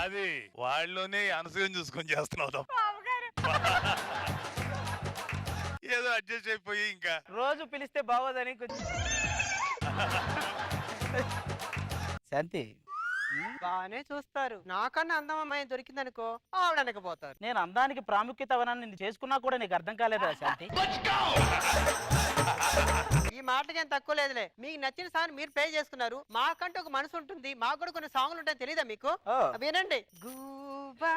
అది వాళ్ళలోనే అనసూయం చూసుకొని చేస్తున్నావు. ఏదో అడ్జస్ట్ అయిపోయి ఇంకా రోజు పిలిస్తే బాగోదని శాంతి బానే చూస్తారు. నాకన్నా అందం అమ్మాయి దొరికిందనుకో ఆవిడనకపోతారు. నేను అందానికి ప్రాముఖ్యత అవనాన్ని నిన్ను చేసుకున్నా కూడా నీకు అర్థం కాలేదా శాంతి? ఈ మాటకి ఏం తక్కువ లేదులే. మీకు నచ్చిన సాంగ్ మీరు ప్లే చేసుకున్నారు. మాకంటూ ఒక మనసు ఉంటుంది, మాకు కూడా కొన్ని సాంగ్లు ఉంటాయి. తెలీదా మీకు? వినండి. గువ్వా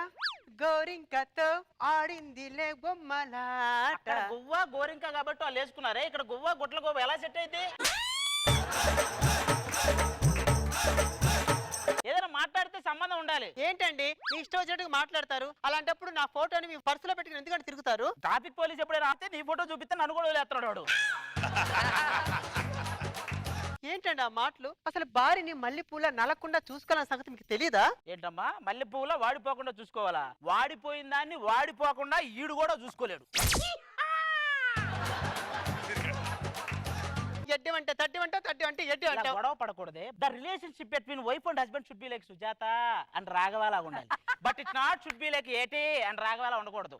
గోరింకతో ఆడిందిలే బొమ్మలాట. గువ్వ గోరింక కాబట్టి వాళ్ళు వేసుకున్నారే, ఇక్కడ గువ్వ గుట్ల గువ్వ ఎలా సెట్ అయితే? ఏదైనా మాట్లాడితే సంబంధం ఉండాలి. ఏంటండి మీ ఇష్టం వచ్చినట్టుగా మాట్లాడతారు? అలాంటప్పుడు నా ఫోటోని మీ పర్సులో పెట్టుకుని ఎందుకంటే తిరుగుతారు? ట్రాఫిక్ పోలీస్ ఎప్పుడైనా రాస్తే నీ ఫోటో చూపిస్తే నన్ను కూడా వదిలేస్తున్నాడు వాడు. ఏంటండి ఆ మాటలు? అసలు భార్యని మల్లెపూల నలకుండా చూసుకోవాలన్న సంగతి మీకు తెలీదా? ఏంటమ్మా మల్లె పువ్వులా వాడిపోకుండా చూసుకోవాలా? వాడిపోయిన దాన్ని వాడిపోకుండా ఈడు కూడా చూసుకోలేడు. ఎడ్డి అంటే తడ్డి అంటే తడ్డి అంటే ఎడ్డి అంటే గొడవ పడకూడదే. The relationship between wife and husband should be like Sujatha and రాఘవాలా ఉండాలి. But it not should be like ఏటి అండ్ రాఘవాలా ఉండకూడదు.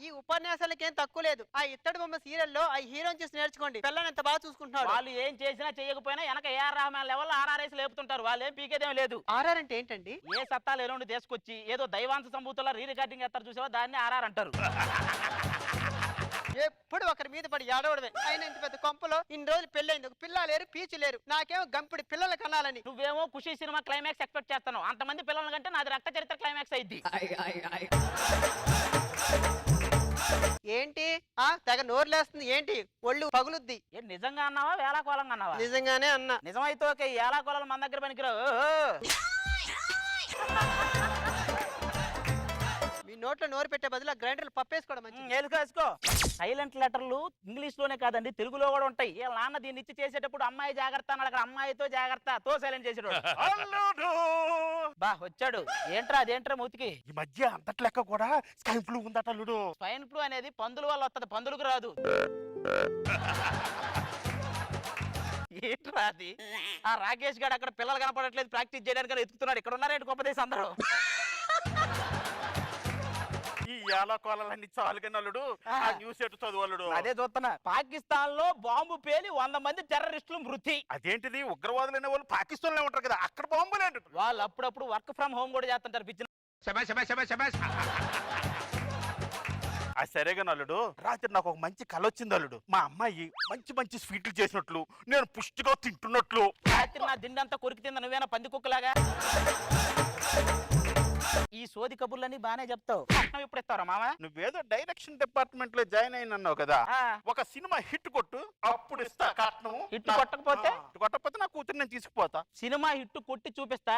ఈ ఉపన్యాసాలకి ఏం తక్కువ లేదు. ఆ ఇత్తడి బొమ్మ సీరియల్లో ఆ హీరోని చూసి నేర్చుకోండి. పిల్లని ఎంత బాగా చూసుకుంటున్నాడు. వాళ్ళు ఏం చేసినా చేయకపోయినా వెనక ఏఆర్ రెహమాన్ లెవెల్ ఆర్ఆర్ఎస్ లేపుతుంటారు. వాళ్ళు ఏం పీకేదేం లేదు. ఆర్ఆర్ అంటే ఏంటండి? ఏ సత్తాలు ఎలాంటి తీసుకొచ్చి ఏదో దైవాంశ సంభూతుల్లో రీ రికార్డింగ్ చేస్తారు చూసావా, దాన్ని ఆర్ఆర్ అంటారు. ఎప్పుడు ఒకరి మీద పడి ఏడవడమే. ఆయన ఇంత పెద్ద కొంపలో ఇన్ని రోజులు పెళ్ళైంది, ఒక పిల్ల లేరు పీచు లేరు. నాకేమో గంపిడి పిల్లలు కనాలని. నువ్వేమో ఖుషి సినిమా క్లైమాక్స్ ఎక్స్పెక్ట్ చేస్తాను. అంతమంది పిల్లల కంటే నాది రక్త చరిత్ర క్లైమాక్స్ అయింది. ఏంటి తెగ నోరులేస్తుంది ఏంటి? ఒళ్ళు పగులుద్ది. ఏం నిజంగా అన్నావా వేళాకోళంగా అన్నావా? నిజంగానే అన్నా. నిజమైతే ఓకే, ఏళాకోళాలు మన దగ్గర పనికిరావు. మీ నోట్లో నోరు పెట్టే బదులు గ్రైండర్లు పప్పేసుకోవడం మంచిది. వేసుకో. సైలెంట్ లెటర్లు ఇంగ్లీష్ లోనే కాదండి తెలుగులో కూడా ఉంటాయి. వీళ్ళ నాన్న దీన్ని ఇచ్చి చేసేటప్పుడు అమ్మాయి జాగ్రత్త అన్నాడు, అక్కడ అమ్మాయితో జాగ్రత్త తో సైలెంట్ చేసేటోడు. బా వచ్చాడు. ఏంట్రా అదేంట్రా మూతికి? ఈ మధ్య అంతటి లెక్క కూడా స్వైన్ ఫ్లూ ఉందట అల్లుడు. స్వైన్ ఫ్లూ అనేది పందుల వల్ల వస్తుంది, పందులకు రాదు. ఏంట్రా అది? ఆ రాకేష్ గారు అక్కడ పిల్లలు కనపడట్లేదు ప్రాక్టీస్ చేయడానికి ఎత్తుకుతున్నాడు. ఇక్కడ ఉన్నారేంటి గొప్పదేశం అందరూ? ఈ ఏలాకోలన్నీ చాలుగా నల్లుడు. ఆ న్యూస్ ఎటు చదువులుడు? అదే చూస్తున్నా. పాకిస్తాన్ లో బాంబు పేలి 100 మంది టెర్రరిస్టులు మృతి. అదేంటిది? ఉగ్రవాదులు అనే వాళ్ళు పాకిస్తాన్ లో ఉంటారు కదా, అక్కడ బాంబులేంటి? వాళ్ళు అప్పుడప్పుడు వర్క్ ఫ్రమ్ హోమ్ కూడా చేస్తుంటారు. పిచ్చిన సరేగా నల్లుడు, రాత్రి నాకు ఒక మంచి కళ వచ్చింది అల్లుడు. మా అమ్మాయి మంచి మంచి స్వీట్లు చేసినట్లు, నేను పుష్టిగా తింటున్నట్లు. రాత్రి నా దిండంతా కొరికి తిందా నువ్వేనా పంది కుక్కలాగా? ఈ సోది కబుర్లని బానే చెప్తావు. ఇప్పుడు ఇస్తారా మామ? నువ్వేదో డైరెక్షన్ డిపార్ట్మెంట్ లో జాయిన్ అయినన్నావు కదా, ఒక సినిమా హిట్ కొట్టు అప్పుడు ఇస్తా కట్నం. హిట్ కొట్టకపోతే నా కూతురు నేను తీసుకుపోతా. సినిమా హిట్ కొట్టి చూపిస్తా,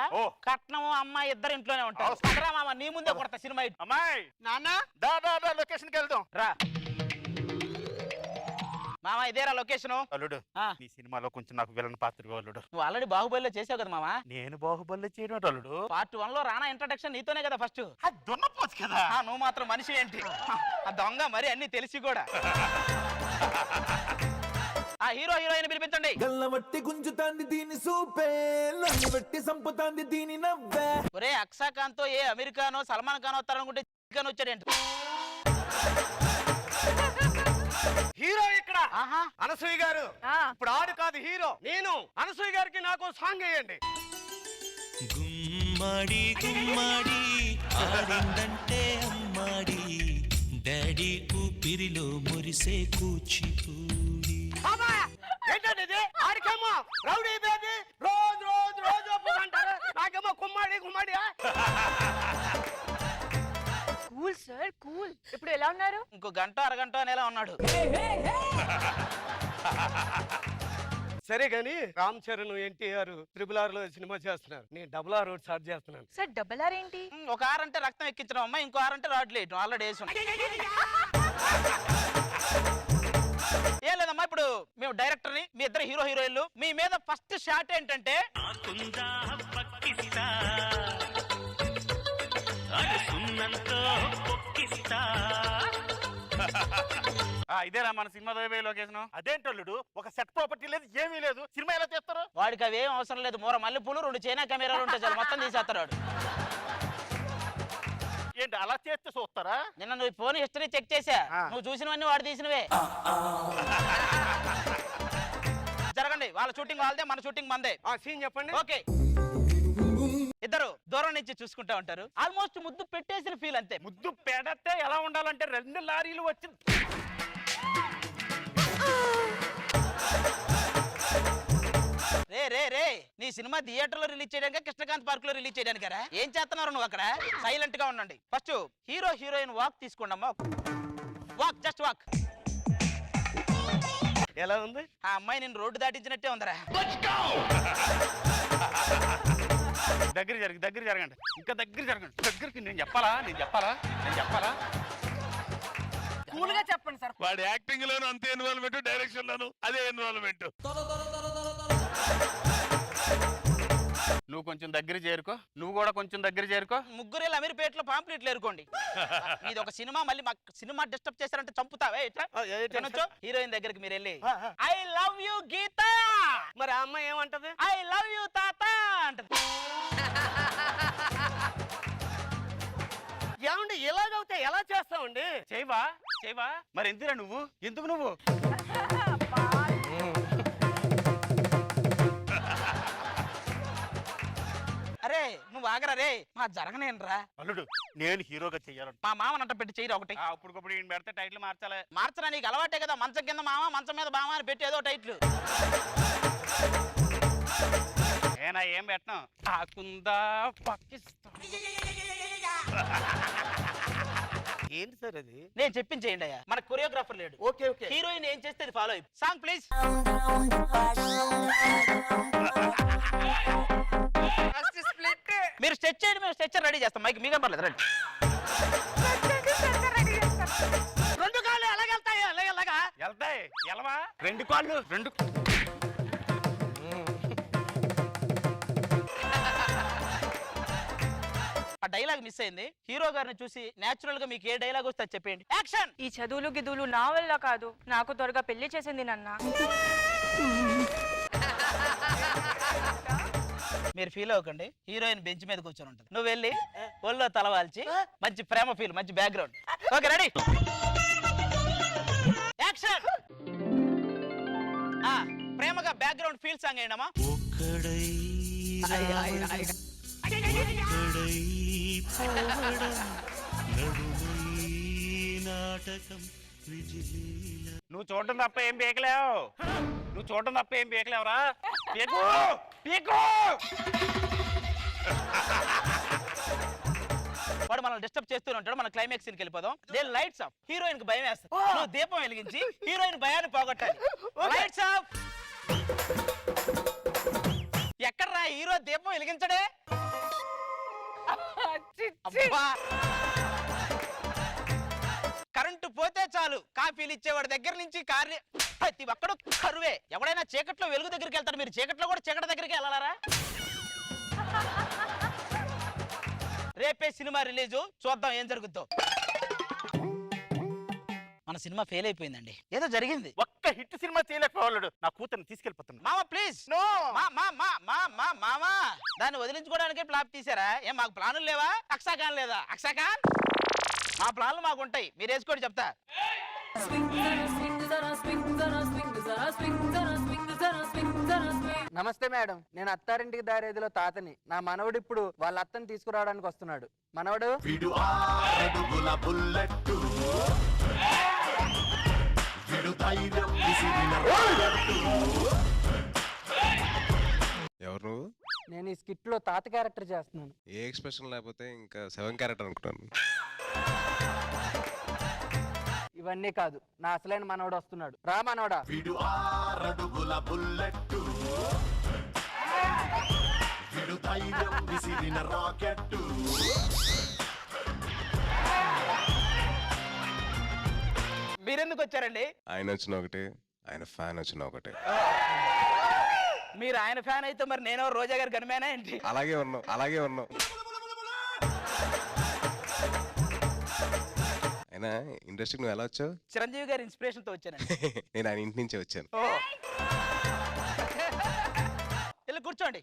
కట్నం అమ్మాయి ఇద్దరు ఇంట్లోనే ఉంటారు. మామ నీ ముందే కొడతా సినిమా హిట్. అమ్మాయి నాన్న దా లొకేషన్ కి వెళ్దాం రా. మామ ఇదేరా లొకేషన్. అల్లుడు ఈ సినిమాలో కొంచెం నాకు విలన్ పాత్ర అల్లుడు. నువ్వు ఆల్రెడీ బాహుబలిలో చేసావు కదా మామ. నేను బాహుబలిలో చేయడం అల్లుడు. పార్ట్ 1 లో రానా ఇంట్రడక్షన్ నీతోనే కదా ఫస్ట్. దున్నపోతు కదా. నువ్వు మాత్రం మనిషి ఏంటి? ఆ దొంగ మరి అన్ని తెలిసి కూడా. ఆ హీరో హీరోయిన్ పిలిపించండి. గల్లవట్టి గుంజుతాంది దీని సూపే, లొల్లి వెట్టి సంపుతాంది దీని నవ్వే. ఒరే అక్షాకాంత్ ఏ అమెరికానో సల్మాన్ ఖాన్ వస్తారనుకుంటే చికెన్ వచ్చాడేంటి? హీరో ఇక్కడ అనసూయ గారు. ఇప్పుడు ఆడు కాదు హీరో నేను. అనసూయ గారికి నాకు సాంగ్ వేయండి. గుమ్మడి గుమ్మడి ఆడిందంటే అమ్మాడి, డాడీ ఊపిరిలో మురిసే కూచిపూడి. ఏంటండి ఇది? ఆడికేమో రౌడీ బేబీ రోజు రోజు రోజు ఒప్పుకుంటారు, నాకేమో కుమ్మాడి కుమ్మాడి. Cool sir cool. ఇప్పుడు ఎలా ఉన్నారు? ఇంకో గంట అరగంట అనేలా ఉన్నాడు. సరే గాని రామ్ చరణ్ ఎన్టీఆర్ RRR లో సినిమా చేస్తున్నారు, నేను RRR స్టార్ట్ చేస్తున్నాను. సార్ RRR ఏంటి? ఒక ఆర్ అంటే రక్తం ఎక్కించడం అమ్మా, ఇంకో ఆర్ అంటే రాడ్లు వేయటం. ఆల్రెడీ వేసాం. ఏం లేదమ్మా, ఇప్పుడు మేము డైరెక్టర్ని, మీ ఇద్దరు హీరో హీరోయిన్లు. మీ మీద ఫస్ట్ షాట్ ఏంటంటే అది సున్నంతో పొక్కిస్తా. ఇదేనా మన సినిమా లొకేషన్? అదేంటల్లుడు, ఒక సెట్ ప్రాపర్టీ లేదు, ఏమీ లేదు, సినిమా ఎలా చేస్తారు? వాడికి అవేం అవసరం లేదు. మూర మల్లెపూలు 2 చైనా కెమెరాలు ఉంటాయి చాలు, మొత్తం తీసేస్తాడు వాడు. ఏంటి అలా చేస్తే చూస్తారా? నిన్న నువ్వు ఫోన్ హిస్టరీ చెక్ చేసా, నువ్వు చూసినవన్నీ వాడు తీసినవే. జరగండి, వాళ్ళ షూటింగ్ వాళ్ళదే, మన షూటింగ్ మందే. సీన్ చెప్పండి. ఓకే, ఇద్దరు దూరం నుంచి చూసుకుంటా ఉంటారు. ఆల్మోస్ట్ ముద్దు పెట్టేసిన ఫీల్ అంతే. ముద్దు పెడితే ఎలా ఉండాలంటే 2 లారీలు వచ్చి రే రే రే, నీ సినిమా థియేటర్ లో రిలీజ్ చేయడానికి, కృష్ణకాంత్ పార్క్ లో రిలీజ్ చేయడానికి ఏం చేస్తున్నారు నువ్వు అక్కడ? సైలెంట్ గా ఉండండి. ఫస్ట్ హీరో హీరోయిన్ వాక్ తీసుకోండి అమ్మా. Walk, just walk. ఎలా ఉంది? ఆ అమ్మాయి నేను రోడ్డు దాటించినట్టే ఉందరా. దగ్గర జరగండి, ఇంకా దగ్గర జరగండి. దగ్గరికి నేను చెప్పాలా? కూల్ గా చెప్పండి సార్. వాడి యాక్టింగ్ లోను అంతే ఇన్వాల్వ్మెంట్, డైరెక్షన్ లోను అదే ఇన్వాల్వ్మెంట్. నువ్వు కొంచెం దగ్గర చేరుకో, నువ్వు కూడా కొంచెం దగ్గర చేరుకో. ముగ్గురు అమీర్పేటలో పాంప్లెట్లు ఏరుకోండి. ఇది ఒక సినిమా, మళ్ళీ మాకు సినిమా డిస్టర్బ్ చేశారంటే చంపుతావే. హీరోయిన్ దగ్గరికి మీరు వెళ్ళి ఐ లవ్ యూ గీత, మరి ఆ అమ్మాయి ఏమంటది? ఐ లవ్ యూ తాత అంటది. ఏమండి ఇలాగవుతే ఎలా చేస్తామండి? చేయవా? మరి ఎందుకురా నువ్వు? ఎందుకు నువ్వు? అరే నువ్వు ఆగరా రే, మా జరగనేనరా. అల్లుడు, నేను హీరోగా చెయ్యాలంట. మా మామనంట పెట్టి చేయరు ఒకటి. అప్పుడు ఈయన పెడితే టైటిల్ మార్చాలి. మార్చరా, నీకు అలవాటే కదా. మంచం కింద మామ, మంచం మీద బామ అని పెట్టి ఏదో టైటిల్. ఏనా ఏం పెట్టను? ఆకుందా పాకిస్తాన్. ఏంటి సార్ అది? నేను చెప్పించేయండి అయ్యా, మన కొరియోగ్రాఫర్ లేడు. Okay okay. హీరోయిన్ ఏం చేస్తే ఫాలో అయ్యి. Song please. మీరు స్టెచ్ చేయండి, మేము స్టెచ్చర్ రెడీ చేస్తాం. మైక్ మీకేం పర్లేదు, రండి. 2 కాళ్ళు ఎలాగెళ్తాయి? అలాగా వెళ్తాయి. ఎలవా? 2 కాళ్ళు, 2. ఆ డైలాగ్ మిస్ అయింది. హీరో గారిని చూసి నేచురల్ గా మీకు ఏ డైలాగ్ వస్తే చెప్పండి. యాక్షన్. ఈ చదువులు గిదువులు నా వల్ల కాదు, నాకు త్వరగా పెళ్లి చేసింది నాన్న. మీరు ఫీల్ అవ్వకండి, హీరోయిన్ బెంచ్ మీద కూర్చొని ఉంటుంది. నువ్వు వెళ్ళి ఒళ్ళో తలవాల్చి మంచి ప్రేమ ఫీల్, మంచి బ్యాక్గ్రౌండ్. Okay ready, action. ప్రేమగా బ్యాక్గ్రౌండ్ ఫీల్ సాంగ్ ఏంటమ్మా? నువ్వు చూడటం తప్ప ఏం పీకలేవురా. పీకు. వాడు మనల్ని డిస్టర్బ్ చేస్తూనే ఉంటాడు. మన క్లైమాక్స్ కి వెళ్ళిపోదాం. దేని లైట్స్ ఆఫ్. హీరోయిన్ కి భయం వేస్తుంది. నువ్వు దీపం వెలిగించి హీరోయిన్ భయాన్ని పోగొట్టాలి. Lights off. ఎక్కడ్రా హీరో దీపం వెలిగించడే? కరెంటు పోతే చాలు కాఫీలు ఇచ్చేవాడి దగ్గర నుంచి కార్లు ప్రతి ఒక్కడు కరువే. ఎవడైనా చీకట్లో వెలుగు దగ్గరికి వెళ్తారు, మీరు చీకట్లో కూడా చీకటి దగ్గరికి వెళ్ళారా? రేపే సినిమా రిలీజు, చూద్దాం ఏం జరుగుద్దో. మన సినిమా ఫెయిల్ అయిపోయిందండి, ఏదో జరిగింది. ఒక్క హిట్ సినిమా చేయలేకపోవాడు. నా కూతుర్ని తీసుకెళ్ళిపోతున్నా. మామ ప్లీజ్. మామా దాన్ని వదిలించుకోవడానికి ప్లాన్ తీసారా? ఏం మాకు ప్లానులు లేవా? అక్సాఖాన్ లేదా? అక్సాఖాన్ మా ప్లాన్లు మాకు ఉంటాయి, మీరు వేసుకోండి చెప్తా. నమస్తే మేడం, నేను అత్తారింటికి దారేదిలో తాతని. నా మనవడు ఇప్పుడు వాళ్ళ అత్తని తీసుకురావడానికి వస్తున్నాడు. మనవడు ఎవరు? నేను ఈ స్కిట్ లో తాత క్యారెక్టర్ చేస్తున్నాను. ఏ ఎక్స్ప్రెషన్ లేకపోతే ఇంకా 7 క్యారెక్టర్ అనుకుంటాను. ఇవన్నీ కాదు, నా అసలైన మనవడు వస్తున్నాడు. రా మనవడా. మీరెందుకు వచ్చారండి? ఆయన వచ్చిన ఒకటే, ఆయన ఫ్యాన్ వచ్చిన ఒకటే. మీరు ఆయన ఫ్యాన్ అయితే మరి నేను రోజా గారి గనిమేనా ఏంటి? అలాగే ఉన్నాం. అయినా ఇండస్ట్రీకి నువ్వు ఎలా వచ్చావు? చిరంజీవి గారి ఇన్స్పిరేషన్ తో వచ్చానండి. నేను ఆయన ఇంటి నుంచే వచ్చాను. వెళ్ళి కూర్చోండి.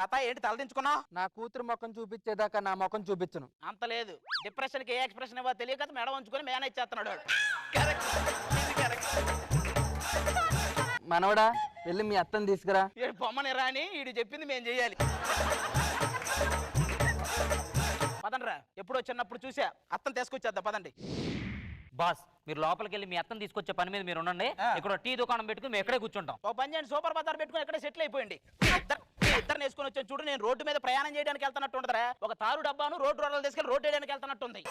అత్త ఏంటి తలదించుకున్నావు? నా కూతురు ముఖం చూపించేదాకా నా ముఖం చూపించను. అంత లేదు. డిప్రెషన్ కి ఏ ఎక్స్ప్రెషన్ ఇవ్వ తెలియక మెడ వంచుకొని మేనేజ్ చేస్తున్నాడు. మనవడా వెళ్ళి మీ అత్తని తీసుకురా. బొమ్మని రాని వీడు చెప్పింది మేము చెయ్యాలి. పదండ్రా, ఎప్పుడో చిన్నప్పుడు చూసా, అత్తని తీసుకొచ్చేద్దాం పదండి. బాస్ మీరు లోపలికి వెళ్ళి మీ అత్తని తీసుకొచ్చే పని మీద మీరు ఉండండి. ఇక్కడ టీ దుకాణం పెట్టుకుని మేము ఎక్కడే కూర్చుంటాం. ఓ పని చేయండి, సూపర్ బజార్ పెట్టుకుని ఎక్కడే సెటిల్ అయిపోయింది. ఇద్దరు వేసుకొని వచ్చాను చూడు. నేను రోడ్డు మీద ప్రయాణం చేయడానికి వెళ్తున్నట్టు ఉండదురా. ఒక తారు డబ్బాను రోడ్డు రోడ్లు తీసుకెళ్ళి రోడ్డు వేయడానికి వెళ్తున్నట్టుంది.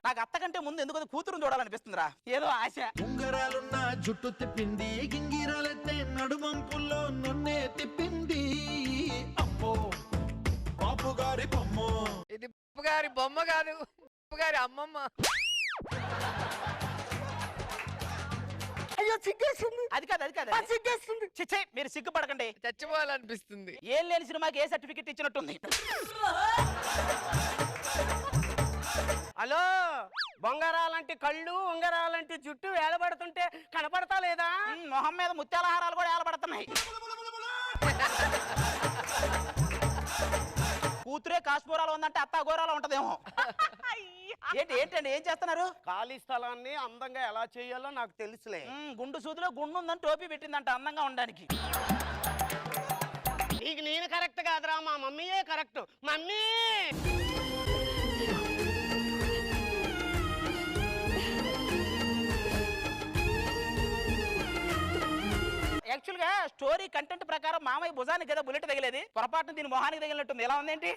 నాకు అత్త కంటే ముందు ఎందుకు కూతురు చూడాలనిపిస్తుందిరా, ఏదో ఆశ. ఉంగరాలున్న జుట్టు తిప్పింది, గింగిరాలెత్తే నడుమంపుల్లో నన్నే తిప్పింది. అమ్మో బాపు గారి బొమ్మ. ఇది బాపు గారి బొమ్మ కాదు, బాపు గారి అమ్మమ్మ. అయ్యో సిగ్గేస్తుంది. అది కాదు సిగ్గేస్తుంది. చిచ్చే మీరు సిగ్గుపడకండి. చచ్చిపోవాలనిపిస్తుంది. ఏం లేని సినిమాకి ఏ సర్టిఫికెట్ ఇచ్చినట్టుంది. హలో, బొంగరాలంటి కళ్ళు ఉంగరాలంటి జుట్టు వేలబడుతుంటే కనపడతా లేదా? మొహం మీద ముత్యాల హారాలు కూడా ఏలబడుతున్నాయి. కూతురే కాశ్మీరాలో ఉందంటే అత్త గోరాలో ఉంటదేమో. ఏంటండి ఏం చేస్తున్నారు? ఖాళీ స్థలాన్ని అందంగా ఎలా చేయాలో నాకు తెలుసులే. గుండు సూదిలో గుండు ఉందని టోపీ పెట్టిందంట అందంగా ఉండడానికి. నీకు నేను కరెక్ట్ కాదురా, మా మమ్మీయే కరెక్ట్. మమ్మీ యాక్చువల్ గా స్టోరీ కంటెంట్ ప్రకారం మామయ్య భుజానికి కదా బుల్లెట్ తగిలేది, పొరపాటున దీని మొహానికి తగిలినట్టుంది. ఎలా ఉందేంటి?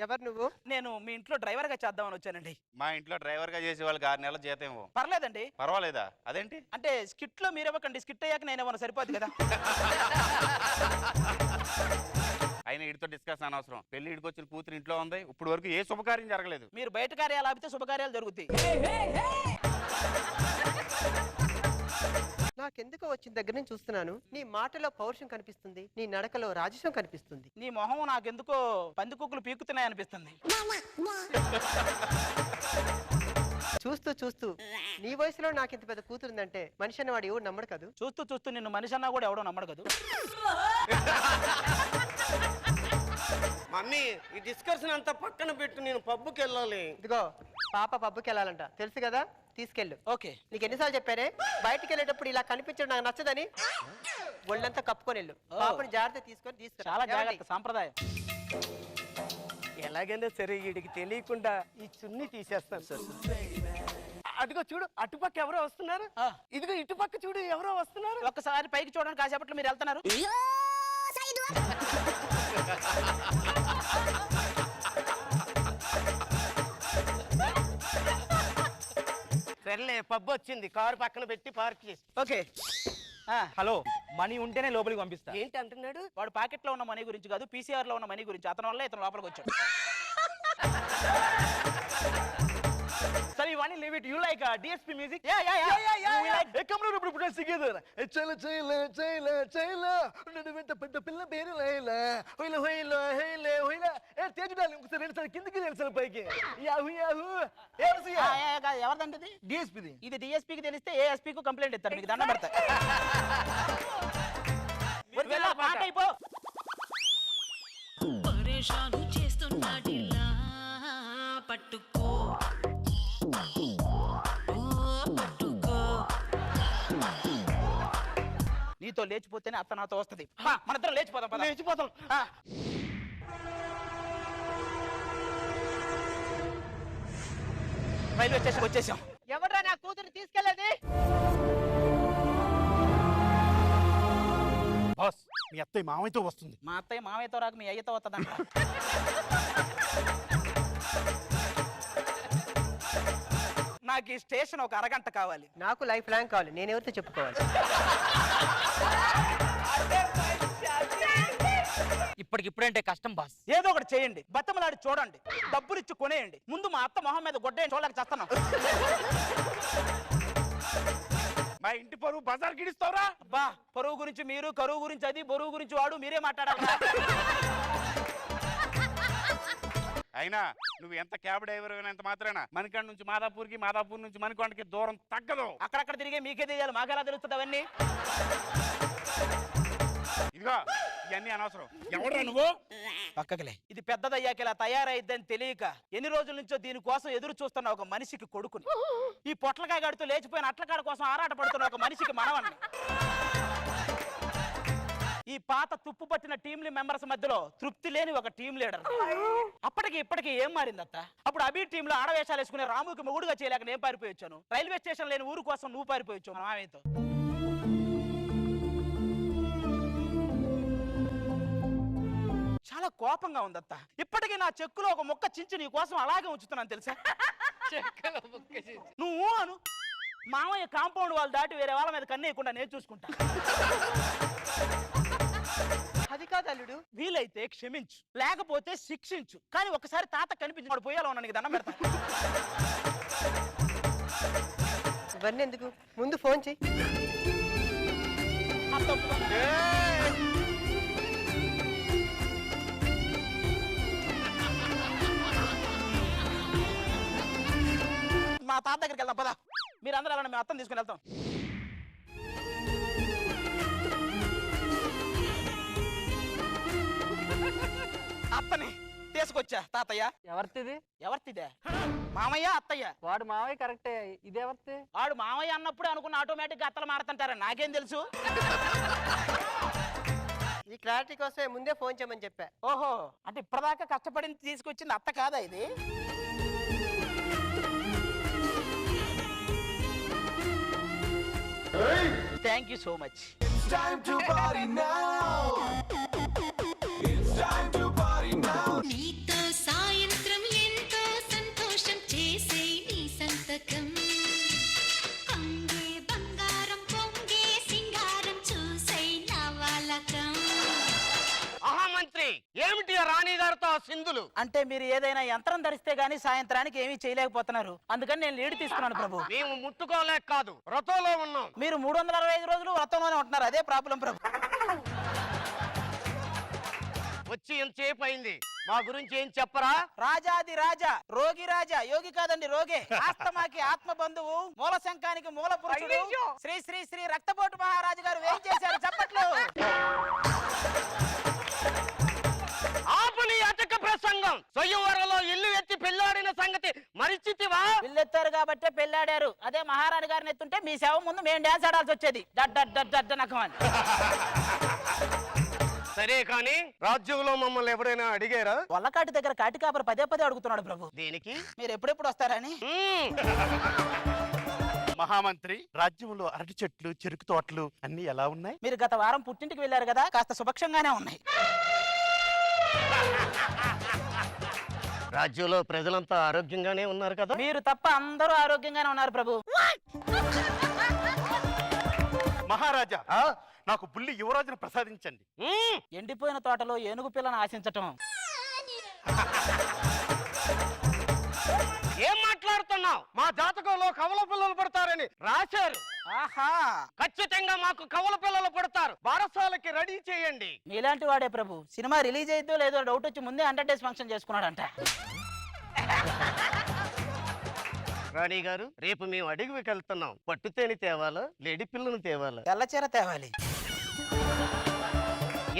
ఎవరు నువ్వు? నేను మీ ఇంట్లో డ్రైవర్ గా చేద్దామని వచ్చానండి. మా ఇంట్లో డ్రైవర్ గా చేసే వాళ్ళకి 6 నెలల జీతం ఇవ్వం. పర్లేదండి. పర్వాలేదా? అదేంటి? అంటే స్కిట్ లో మీరు ఇవ్వకండి, స్కిట్ అయ్యాక నేను ఇవ్వను, సరిపోద్ది కదా. అయినా ఇడితో డిస్కస్ అనవసరం. పెళ్లి ఇడికి వచ్చిన కూతురు ఇంట్లో ఉంది, ఇప్పుడు వరకు ఏ శుభకార్యం జరగలేదు. మీరు బయట కార్యాలు ఆపితే శుభకార్యాలు జరుగుతాయి. నాకెందుకో వచ్చిన దగ్గర నుంచి చూస్తున్నాను, నీ మాటలో పౌరుషం కనిపిస్తుంది, నీ నడకలో రాజసం కనిపిస్తుంది. నీ మొహం నాకెందుకో పందికొక్కులు పీకుతున్నాయి అనిపిస్తుంది. చూస్తూ చూస్తూ నీ వయసులో నాకు ఇంత పెద్ద కూతురుందంటే మనిషి అన్నవాడు ఎవడు నమ్మడు కదూ. చూస్తూ చూస్తూ నిన్ను మనిషి అన్నా కూడా ఎవడో నమ్మడు కదూ. మమ్మీ ఈ డిస్కషన్ అంతా పక్కన పెట్టు, నేను పబ్బుకి వెళ్ళాలి. ఇదిగో పాప పబ్బుకి వెళ్ళాలంట, తెలుసు కదా, తీసుకెళ్ళు. ఓకే. నీకు ఎన్నిసార్లు చెప్పారే బయటికి వెళ్ళేటప్పుడు ఇలా కనిపించడం నాకు నచ్చదని. ఒళ్ళంతా కప్పుకొని వెళ్ళు, పాపని జాగ్రత్త తీసుకొని తీసుకురా. చాలా జాగ్రత్త, సాంప్రదాయం. ఎలాగైనా సరే వీడికి తెలియకుండా ఈ చున్ని తీసేస్తాను. అదిగో చూడు, అటుపక్క ఎవరో వస్తున్నారు. ఇదిగో ఇటుపక్క చూడు, ఎవరో వస్తున్నారు. ఒక్కసారి పైకి చూడడానికి కాసేపట్లో మీరు వెళ్తున్నారు. సర్లే, పబ్బు వచ్చింది, కారు పక్కన పెట్టి పార్క్ చేసి. ఓకే. హలో, మనీ ఉంటేనే లోపలికి పంపిస్తా. ఏంటి అంటున్నాడు? వాడు పాకెట్ లో ఉన్న మనీ గురించి కాదు, పీసీఆర్ లో ఉన్న మనీ గురించి. అతని వల్ల ఇతను లోపలికి వచ్చాడు. Sir, you want to leave it? You like DSP music? Yeah. We like. Hey, come on, put us together. Hey, Chayla. Nadu penta pilla beru Layla. Hoila. Hey, Teju darling, ఒకసారి రెండు సార్లు కిందకి రెండు సార్లు పైకి. యాహూ. ఎవరిదండి ఇది? DSP the. ఇది DSP కి తెలిస్తే ASP కు కంప్లైంట్ ఇస్తారు. మీకు దండం పెడతా. పాట అయిపో. పరేషాను చేస్తున్నాడిలా పట్టుకో. నీతో లేచిపోతేనే అత్త నాతో వస్తుంది. మనిద్దరం లేచిపోతాం. రైల్వే స్టేషన్ వచ్చేసాం. ఎవడ్రా నా కూతురు తీసుకెళ్ళేది? బాస్, మీ అత్తయ్య మామయ్యతో వస్తుంది. మా అత్తయ్య మామయ్యతో రాక మీ అయ్యతో వస్తుందంట. నాకు ఈ స్టేషన్ ఒక అరగంట కావాలి. నాకు లైఫ్ లాంగ్ కావాలి. నేను ఎవరితో చెప్పుకోవాలి? ఇప్పటి అప్పటికి ఇప్పుడంటే కష్టం బాస్. ఏదో ఒకటి చేయండి, బత్తమలాడి చూడండి, డబ్బులు ఇచ్చి కొనేయండి. ముందు మా అత్త మొహం మీద గొడ్డ చూడలేక చేస్తాను. మా ఇంటి పరువు బజార్ గిడిస్తావురా? అబ్బా, పరువు గురించి మీరు, కరువు గురించి అది, బరువు గురించి వాడు, మీరే మాట్లాడాలి. అయినా నువ్వు ఎంత క్యాబ్ డ్రైవర్ అయినంత మాత్రాన మణికొండ నుంచి మాదాపూర్కి, మాదాపూర్ నుంచి మణికొండకి దూరం తగ్గదు. అక్కడక్కడ తిరిగే మీకే తెలియాలి, మాకెలా తెలుస్తుంది అవన్నీ? ఇదిగో ఇవన్నీ అనవసరం. ఎవరా నువ్వు? పక్కకిలే. ఇది పెద్దదయ్యాక ఇలా తయారైద్దని తెలియక ఎన్ని రోజుల నుంచో దీనికోసం ఎదురు చూస్తున్న ఒక మనిషికి కొడుకుని, ఈ పొట్లకాయ గడుతూ లేచిపోయిన అట్లకాడ కోసం ఆరాట పడుతున్న ఒక మనిషికి మనవన్ని, ఈ పాత తుప్పు పట్టిన టీం మెంబర్స్ మధ్యలో తృప్తి లేని ఒక టీం లీడర్. అప్పటికి ఇప్పటికి ఏం మారిందత్త? అప్పుడు అభి టీంలో ఆడవేషాలు వేసుకునే రాముకి మొగుడుగా చేయలేక నేను పారిపోయి వచ్చాను. రైల్వే స్టేషన్ లేని ఊరు కోసం నువ్వు పారిపోయి వచ్చావు మామయ్యతో. చాలా కోపంగా ఉందత్త. ఇప్పటికీ నా చెక్కులో ఒక మొక్క చించి నీ కోసం అలాగే ఉంచుతున్నాను తెలుసా? నువ్వు అను, మామయ్య కాంపౌండ్ వాళ్ళు దాటి వేరే వాళ్ళ మీద కన్నేయకుండా నేను చూసుకుంటా. అది కాదు అల్లుడు. వీలైతే క్షమించు, లేకపోతే శిక్షించు, కానీ ఒకసారి తాత కనిపించి వాడు పోయేలా ఉన్నా నీకు దండం పెడతా. ఇవన్నీ ఎందుకు, ముందు ఫోన్ చెయ్యి. మా తాత దగ్గరికి వెళ్దాం పదా. మీరందరూ వెళ్ళండి, మేము అత్తం తీసుకుని వెళ్తాం. అత్తని తీసుకొచ్చా తాతయ్య. ఎవరిది? ఎవరిదే? మామయ్య అత్తయ్య. వాడు మావయ్య కరెక్టే, ఇదెవరిది? వాడు మామయ్య అన్నప్పుడు అనుకున్న ఆటోమేటిక్ గా అత్తలు మారుతుంటారా, నాకేం తెలుసు? ఈ క్లారిటీ కోసమే ముందే ఫోన్ చేయమని చెప్పా. ఓహో, అంటే ఇప్పటిదాకా కష్టపడింది తీసుకొచ్చింది అత్త కాదా ఇది? Thank you so much. నీతో సాయంత్రం ఎంతో సంతోషం చేసే నీ సంతకం, కొంగే బంగారం పొంగే సింగారం చూసే నవలకం. మహామంత్రి ఏమిటి రాణి గారితో సింధులు? అంటే మీరు ఏదైనా యంత్రం ధరిస్తే గానీ సాయంత్రానికి ఏమీ చేయలేకపోతున్నారు, అందుకని నేను లీడ్ తీసుకున్నాను ప్రభు. మేము ముట్టుకోలేక కాదు, వ్రతంలో ఉన్నాం. మీరు 365 రోజులు వ్రతంలోనే ఉంటున్నారు, అదే ప్రాబ్లం ప్రభు. వచ్చి ఎంతసేపు అయింది, మా గురించి ఏం చెప్పరా? రాజాది రాజా, రోగి రాజా, యోగి కాదండి రోగే, ఆస్తమాకి ఆత్మ బంధువు, మూల శంఖానికి మూల పురుషుడు, శ్రీ శ్రీ శ్రీ రక్తపోటు మహారాజు గారు ఏం చేశారు చెప్పట్లు? ఆపుని అటక ప్రసంగం. స్వయంవరంలో ఇల్లు ఎత్తి పెళ్లాడిన సంగతి మరిచితివా? ఇల్లెత్తారు కాబట్టే పెళ్ళాడారు, అదే మహారాణి గారిని ఎత్తుంటే మీ సేవ ముందు మేము డాన్స్ ఆడాల్సి వచ్చేది. డడ్డ నకమని. సరే కానీ రాజ్యంలో మమ్మల్ని ఎవరైనా అడిగారా? వల్లకాటి దగ్గర కాటి కాపరి పదే పదే అడుగుతున్నాడు ప్రభు. దేనికి? మీరు ఎప్పుడెప్పుడు వస్తారని. మహామంత్రి, రాజ్యంలో అరటి చెట్లు, చెరుకు తోటలు అన్ని ఎలా ఉన్నాయి? మీరు గత వారం పుట్టింటికి వెళ్ళారు కదా, కాస్త సుభక్షంగానే ఉన్నాయి. రాజ్యంలో ప్రజలంతా ఆరోగ్యంగానే ఉన్నారు కదా? మీరు తప్ప అందరూ ఆరోగ్యంగానే ఉన్నారు ప్రభు. మహారాజా, నాకు బుల్లి యువరాజును ప్రసాదించండి. ఎండిపోయిన తోటలో ఏనుగు పిల్లను ఆశించటం. ఏం మాట్లాడుతున్నావు? మా జాతకంలో కవల పిల్లలు పడతారని రాశారు. ఆహా, ఖచ్చితంగా మాకు కవల పిల్లలు పడతారు. బారసాలకి రెడీ చేయండి. మీలాంటి వాడే ప్రభు. సినిమా రిలీజ్ అయిద్దో లేదో డౌట్ వచ్చి ముందే 100 డేస్ ఫంక్షన్ చేసుకున్నాడంట. రాణి గారు, రేపు మేము అడవికి వెళ్తున్నాం. పట్టుతేని తేవాలా, లేడి పిల్లను తేవాలా? తెల్లచీర తేవాలి.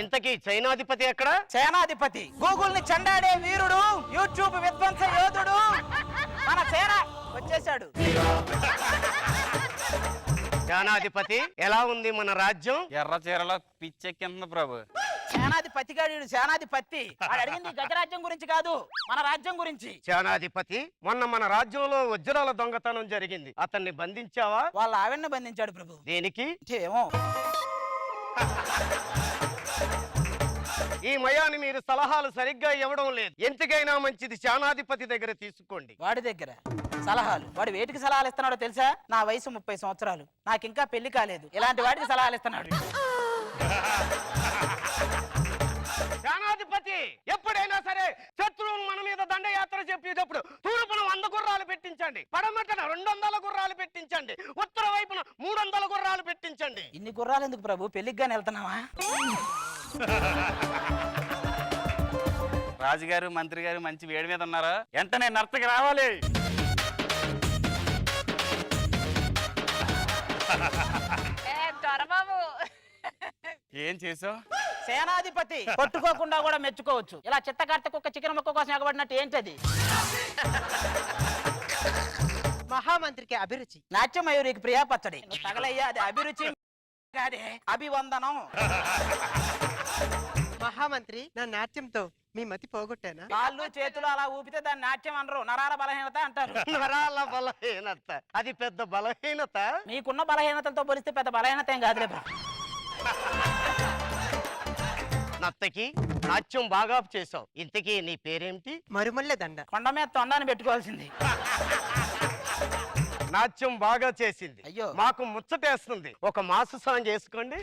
ఇంతకీ చైనాధిపతి ఎక్కడ? సేనాధిపతి, గూగుల్ ని చెండాడే వీరుడు, యూట్యూబ్ విధ్వంస యోధుడు మన సేన వచ్చేసాడు. సేనాధిపతి, ఎలా ఉంది మన రాజ్యం? ఎర్ర చీరలో పిచ్చెక్కింది ప్రభు. సేనాధిపతి గాడు సేనాధిపతి. వాడు అడిగింది గజరాజ్యం గురించి కాదు, మన రాజ్యం గురించి. సేనాధిపతి, మొన్న మన రాజ్యంలో వజ్రాల దొంగతనం జరిగింది. అతన్ని బంధించావా? వాళ్ళ ఆవిడని బంధించాడు ప్రభు. దేనికి? ఏమో. ఈ మయాన్ని మీరు సలహాలు సరిగ్గా ఇవ్వడం లేదు. ఎంతకైనా మంచిది సేనాధిపతి దగ్గర తీసుకోండి. వాడి దగ్గర సలహాలు? వాడు వేటికి సలహాలు ఇస్తున్నాడో తెలుసా? నా వయసు 30 సంవత్సరాలు, నాకు ఇంకా పెళ్లి కాలేదు, ఇలాంటి వాడికి సలహాలు ఇస్తున్నాడు. సేనాధిపతి పెట్టించండి. ఉత్తర వైపున 300 గుర్రాలు పెట్టించండి. ఇన్ని గుర్రాలు ఎందుకు ప్రభు? పెళ్లికి గాని వెళ్తున్నావా? రాజుగారు మంత్రి గారు మంచి వేడి మీద ఉన్నారా? వెంటనే నర్తకి రావాలి. ఏం చేసావు? సేనాధిపతి కొట్టుకోకుండా కూడా మెచ్చుకోవచ్చు. ఇలా చిత్తకార్తె కుక్క చికెన్ ముక్క కోసం ఎగబడినట్టు ఏంటది? మహామంత్రికి అభిరుచి. నాట్యమయూరికి ప్రియా పచ్చడి. తగలయ్యా, అది అభిరుచి కాదే, అభివందనం. మహామంత్రి, నా నాట్యంతో మీ మతి పోగొట్టానా? కాళ్ళు చేతులు అలా ఊపితే దాన్ని నాట్యం అనరు, నరాల బలహీనత అంటారు. నరాల బలహీనత అది పెద్ద బలహీనత? నీకున్న బలహీనతలతో పోలిస్తే పెద్ద బలహీనత ఏం కాదులే బ్రో. నత్తకి నాట్యం బాగా చేసావు. ఇంతకీ నీ పేరేమిటి? మరుమల్లె దండ. కొండ మీద తొండాన్ని పెట్టుకోవాల్సింది. నాట్యం బాగా చేసింది. అయ్యో, మాకు ముచ్చటేస్తుంది. ఒక మాసు సాంగ్ చేసుకోండి.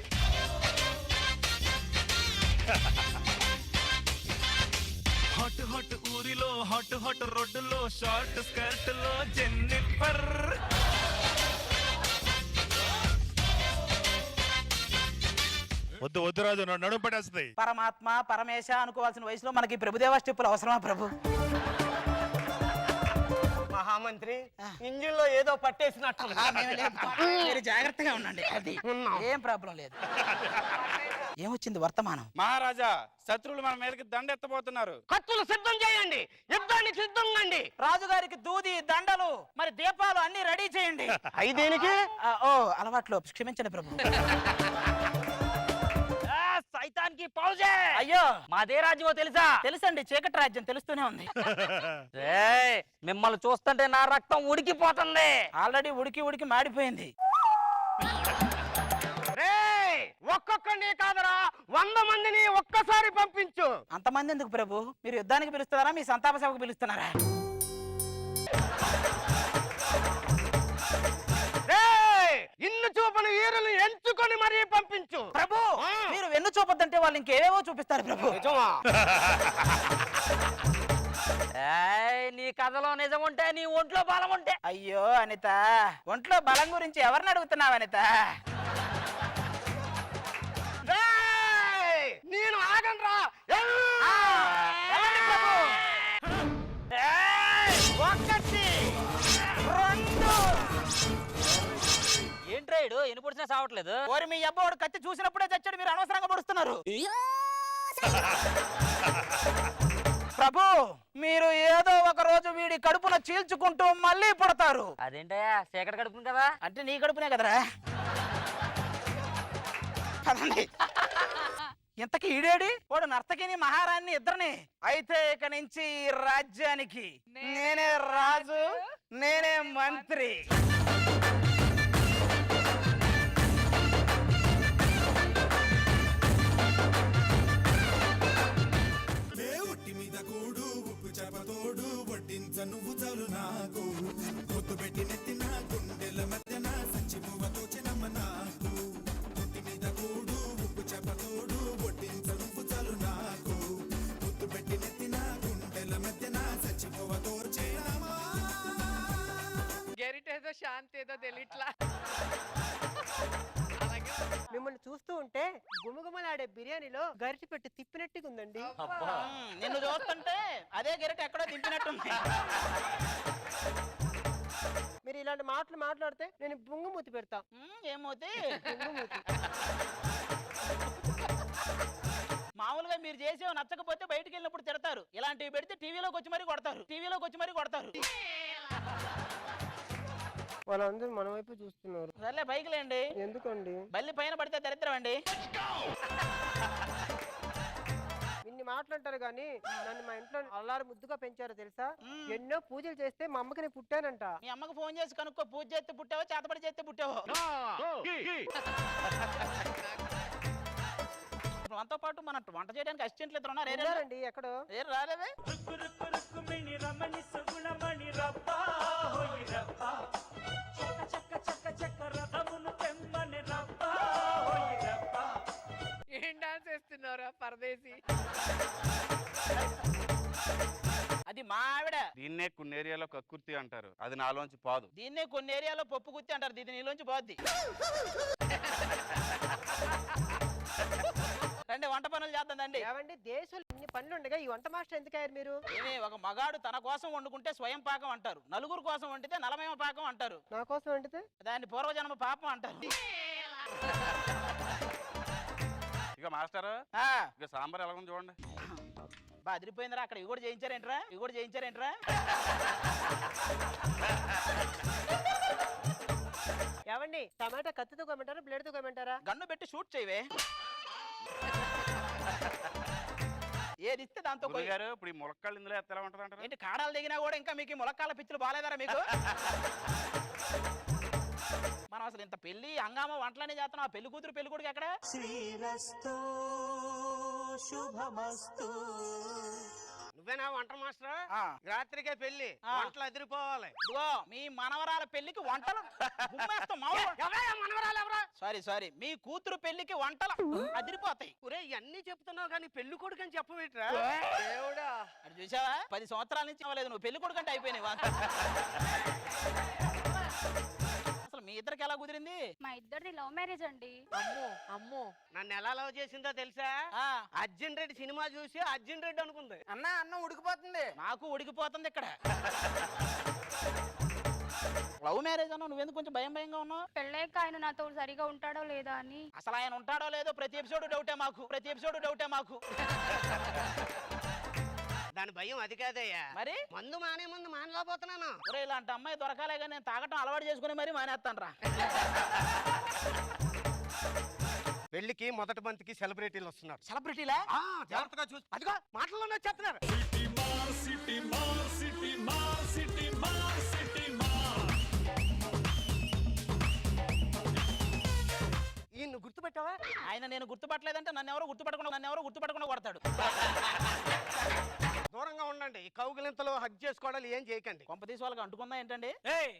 హాట్ హాట్ ఊరిలో హాట్ హాట్ రోడ్డులో షార్ట్ స్కర్ట్ లో జెన్నిఫర్. వద్దు వద్దు రాజు, నడుము పట్టేస్తుంది. పరమాత్మ పరమేశ అనుకోవాల్సిన వయసులో మనకి ప్రభుదేవ స్టెప్పులు అవసరమా ప్రభు? మహామంత్రి, ఇంజిన్ లో ఏదో పట్టేసినట్టు. మీరు జాగ్రత్తగా ఉండండి. అది ఏం ప్రాబ్లం లేదు. ఏమొచ్చింది వర్తమానం? మహారాజా, శత్రువులు మన మీదకి దండెత్తబోతున్నారు. కత్తులు సిద్ధం చేయండి. యుద్ధానికి సిద్ధంగా. రాజుగారికి దూది దండలు మరి దీపాలు అన్ని రెడీ చేయండి. ఐదేనికి ఓ అలవాట్లో క్షమించండి ప్రభు. సైతానికి పౌజే. అయ్యో, మాదే రాజ్యమో తెలుసా? తెలుసండి, చీకటి రాజ్యం తెలుస్తూనే ఉంది. మిమ్మల్ని చూస్తుంటే నా రక్తం ఉడికిపోతుంది. ఆల్రెడీ ఉడికి ఉడికి మాడిపోయింది. ఒక్కొక్కడిని కాదరా, 100 మందిని ఒక్కసారి పంపించు. అంతమంది ఎందుకు ప్రభు? మీరు యుద్ధానికి పిలుస్తున్నారా, మీ సంతాప సభకు పిలుస్తున్నారా? ఇన్ను చూపని వీరులు ఎంచుకొని మరీ పంపించు. ప్రభు, మీరు వెన్ను చూపొద్దంటే వాళ్ళు ఇంకేవేవో చూపిస్తారు ప్రభు. నీ కథలో నిజం ఉంటే నీ ఒంట్లో బలం ఉంటే. అయ్యో అనిత, ఒంట్లో బలం గురించి ఎవరిని అడుగుతున్నావు అనిత? నేను ఆగండ్రా. ఏంట్రాయుడు ఎన్ని పొడిచినా సావట్లేదు? ఓరి మీ అబ్బోడు కత్తి చూసినప్పుడే చచ్చాడు, మీరు అనవసరంగా పొడుస్తున్నారు. ప్రభు, మీరు ఏదో ఒక రోజు వీడి కడుపున చీల్చుకుంటూ మళ్ళీ పుడతారు. అదేంటయ్యా, చీకటి కడుపును కదా? అంటే నీ కడుపునే కదరా. ఇంతకీ ఈడేడి? వాడు నర్తకిని మహారాణి ఇద్దరిని. అయితే ఇక నుంచి ఈ రాజ్యానికి నేనే రాజు, నేనే మంత్రి. చేపతోడు వడ్డించ నువ్వు చాలు నాకు, పొత్తు పెట్టి నెత్తిన గుండెల మధ్యన సంచిపువతో చినమ్మ నాకు. పొట్టి మీద కూడు ఉప్పు చేపతోడు వడ్డించ నువ్వు చాలు నాకు, పొత్తు పెట్టి నెత్తిన గుండెల మధ్యన సంచిపువతో చినమ్మ. గెరిటేదో శాంతి ఏదో తెలియట్లా. మిమ్మల్ని చూస్తూ ఉంటే గుమగుమలాడే బిర్యానీలో గరిటె పెట్టి తిప్పినట్టుగా ఉందండి. నిన్ను చూస్తుంటే అదే గెరిట ఎక్కడో దింపినట్టుంది. మీరు ఇలాంటి మాటలు మాట్లాడితే నేను బుంగుమూతి పెడతా. ఏమవుతే మామూలుగా మీరు చేసే నచ్చకపోతే బయటికి వెళ్ళినప్పుడు తిడతారు. ఇలాంటివి పెడితే టీవీలోకి వచ్చి మరీ కొడతారు. వాళ్ళందరూ మన వైపు చూస్తున్నారు. సర్లే పైకి లేండి. ఎందుకండి? బల్లి పైన పడితే దరిద్రం అండి. ఇన్ని మాట్లాడతారు కానీ నన్ను మా ఇంట్లో అల్లారు ముద్దుగా పెంచారో తెలుసా? ఎన్నో పూజలు చేస్తే మా అమ్మకి నేను పుట్టానంట. మీ అమ్మకు ఫోన్ చేసి కనుక్కో, పూజ చేస్తే పుట్టావో చేతపడి చేస్తే పుట్టావో. మనతో పాటు మన వంట చేయడానికి అసిస్టెంట్లు ఇద్దరు ఉన్నారండి. ఎక్కడో రాలేవే? ఏం డాన్స్ చేస్తున్నారా పరదేశీ? అది మా ఆవిడ. దీన్నే కొన్ని ఏరియాలో కక్కుర్తి అంటారు, అది నాలోంచి పోదు. దీన్నే కొన్ని ఏరియాలో పప్పు గుత్తి అంటారు, దీని నీలోంచి పోద్ది. రండి వంట పనులు చేద్దాండి. ఏమండి దేశంలో ఇన్ని పనులు ఉండగా ఈ వంట మాస్టర్ ఎందుకు అయ్యారు మీరు? ఒక మగాడు తన కోసం వండుకుంటే స్వయం పాకం అంటారు, నలుగురు కోసం వండితే నలమేమ పాకం అంటారు, నా కోసం వండితే దాన్ని పూర్వజన్మ పాపం అంటారు. ఇక మాస్టర్ ఇక సాంబార్ ఎలా ఉంది చూడండి. అదిరిపోయిందిరా. అక్కడ ఇవి కూడా చేయించారేంట్రా, ఇవి కూడా చేయించారేంట్రా? ఏమండి టమాటా కత్తితో కొమ్మంటారా బ్లేడ్తో కొమ్మంటారా? గన్ను పెట్టి షూట్ చేయవే. ఏది ఇస్తే దాంతో గారు ఇప్పుడు ఈ ములక్కాళ్ళు ఇందులో ఎలా ఉంటది అంటారు? ఏంటి కాడాలు దిగినా కూడా ఇంకా మీకు ఈ ములక్కాల పిచ్చులు బాగాలేదారా మీకు? మనం అసలు ఇంత పెళ్లి హంగామా వంటలనే చేస్తున్నాం, ఆ పెళ్లి కూతురు పెళ్లి కొడుకు ఎక్కడ? నువ్వేనా వంట మాస్టర్? రాత్రికే పెళ్లి, వంటలు అదిరిపోవాలి. ఇదిగో మీ మనవరాల పెళ్లికి వంటలు సారీ మీ కూతురు పెళ్లికి వంటలు అదిరిపోతాయి. ఒరే ఇవన్నీ చెప్తున్నావు కానీ పెళ్లి కొడుకు అని చెప్పవేట్రా? దేవుడా, అది చూసావా 10 సంవత్సరాల నుంచి అవ్వలేదు, నువ్వు పెళ్లి కొడుకు అంటే అయిపోయినాయి. అసలు మీ ఇద్దరికి ఎలా కుదిరింది? మా ఇద్దరిది లవ్ మ్యారేజ్ అండి. అమ్మో అమ్మో, నన్ను ఎలా లవ్ చేసిందో తెలుసా? అర్జున్ రెడ్డి సినిమా చూసి అర్జున్ రెడ్డి అనుకుంది. అన్నం ఉడికిపోతుంది. నాకు ఉడికిపోతుంది ఇక్కడ. లవ్ మ్యారేజ్ అన్నా, నువ్వెందుకు కొంచెం భయంగా ఉన్నావు? పెళ్ళాక ఆయన నాతో సరిగా ఉంటాడో లేదా అని. అసలు ఆయన ఉంటాడో లేదో ప్రతి ఎపిసోడ్ డౌటే మాకు. దాని భయం అది కాదయ్యా, మరి మందు మానే ముందు మానలేకపోతున్నాను. ఒరే ఇలాంటి అమ్మాయి దొరకాలే కానీ నేను తాగటం అలవాటు చేసుకుని మరి మానేస్తాను రా. పెళ్లికి మొదటి బంతికి సెలబ్రిటీలు వస్తున్నారు. సెలబ్రిటీలా? జాగ్రత్తగా చూసి అదిగో మాటల్లోనే చెప్తున్నారు. ఈయన గుర్తుపెట్టావా? ఆయన నేను గుర్తుపట్టలేదంటే నన్ను ఎవరో గుర్తుపట్టకుండా కొడతాడు. దూరంగా ఉండండి, ఈ కౌగిలింతలు హగ్ చేసుకోవడాలు ఏం చేయకండి. కొంప తీసి వాళ్ళకి అంటుకుందా ఏంటండి?